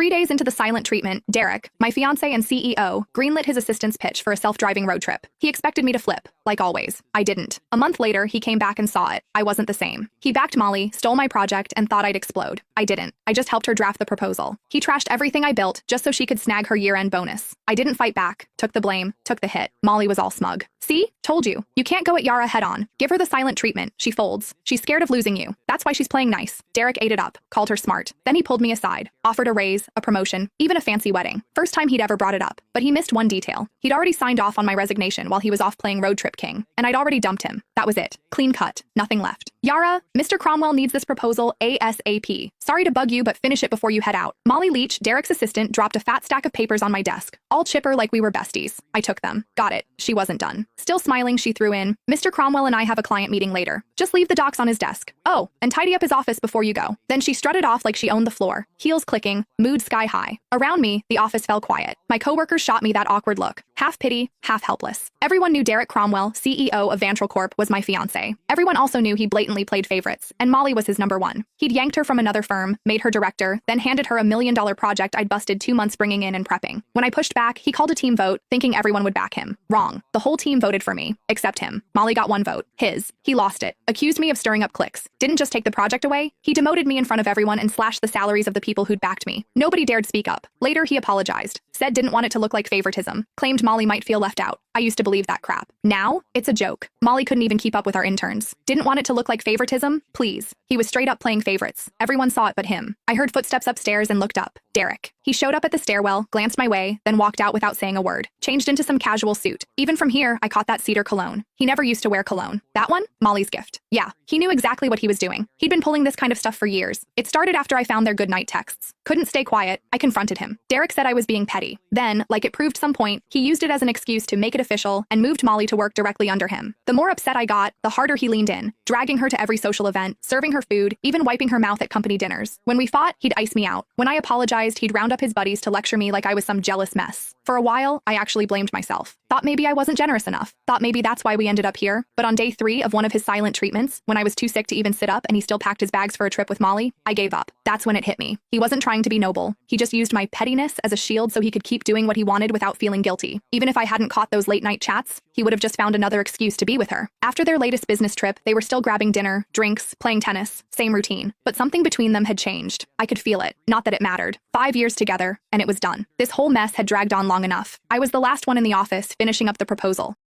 3 days into the silent treatment, Derek, my fiancé and CEO, greenlit his assistant's pitch for a self-driving road trip. He expected me to flip, like always. I didn't. A month later, he came back and saw it. I wasn't the same. He backed Molly, stole my project, and thought I'd explode. I didn't. I just helped her draft the proposal. He trashed everything I built just so she could snag her year-end bonus. I didn't fight back, took the blame, took the hit. Molly was all smug. See? Told you. You can't go at Yara head-on. Give her the silent treatment. She folds. She's scared of losing you. That's why she's playing nice. Derek ate it up, called her smart. Then he pulled me aside, offered a raise, a promotion, even a fancy wedding. First time he'd ever brought it up. But he missed one detail. He'd already signed off on my resignation while he was off playing Road Trip King. And I'd already dumped him. That was it. Clean cut. Nothing left. Yara, Mr. Cromwell needs this proposal ASAP. Sorry to bug you, but finish it before you head out. Molly Leach, Derek's assistant, dropped a fat stack of papers on my desk, all chipper like we were besties. I took them. Got it. She wasn't done. Still smiling, she threw in, Mr. Cromwell and I have a client meeting later. Just leave the docs on his desk. Oh, and tidy up his office before you go. Then she strutted off like she owned the floor, heels clicking, mood sky high. Around me, the office fell quiet. My coworkers shot me that awkward look, half pity, half helpless. Everyone knew Derek Cromwell, CEO of Vantral Corp, was my fiancé. Everyone also knew he blatantly played favorites, and Molly was his number one. He'd yanked her from another firm, made her director, then handed her a $1 million project I'd busted 2 months bringing in and prepping. When I pushed back, he called a team vote, thinking everyone would back him. Wrong. The whole team voted for me, except him. Molly got 1 vote. His. He lost it. Accused me of stirring up cliques. Didn't just take the project away. He demoted me in front of everyone and slashed the salaries of the people who'd backed me. Nobody dared speak up. Later, he apologized. Said didn't want it to look like favoritism. Claimed Molly might feel left out. I used to believe that crap. Now, it's a joke. Molly couldn't even keep up with our interns. Didn't want it to look like favoritism? Please. He was straight up playing favorites. Everyone saw it but him. I heard footsteps upstairs and looked up. Derek. He showed up at the stairwell, glanced my way, then walked out without saying a word. Changed into some casual suit. Even from here, I caught that cedar cologne. He never used to wear cologne. That one? Molly's gift. Yeah, he knew exactly what he was doing. He'd been pulling this kind of stuff for years. It started after I found their goodnight texts. Couldn't stay quiet. I confronted him. Derek said I was being petty. Then, like it proved some point, he used it as an excuse to make it official and moved Molly to work directly under him. The more upset I got, the harder he leaned in, dragging her to every social event, serving her food, even wiping her mouth at company dinners. When we fought, he'd ice me out. When I apologized, he'd round up his buddies to lecture me like I was some jealous mess. For a while, I actually blamed myself. Thought maybe I wasn't generous enough. Thought maybe that's why we ended up here. But on day 3 of one of his silent treatments, when I was too sick to even sit up and he still packed his bags for a trip with Molly, I gave up. That's when it hit me. He wasn't trying to be noble. He just used my pettiness as a shield so he could keep doing what he wanted without feeling guilty. Even if I hadn't caught those late-night chats, he would have just found another excuse to be with her. After their latest business trip, they were still grabbing dinner, drinks, playing tennis, same routine. But something between them had changed. I could feel it. Not that it mattered. 5 years together, and it was done. This whole mess had dragged on long enough. I was the last one in the office, finishing up the proposal.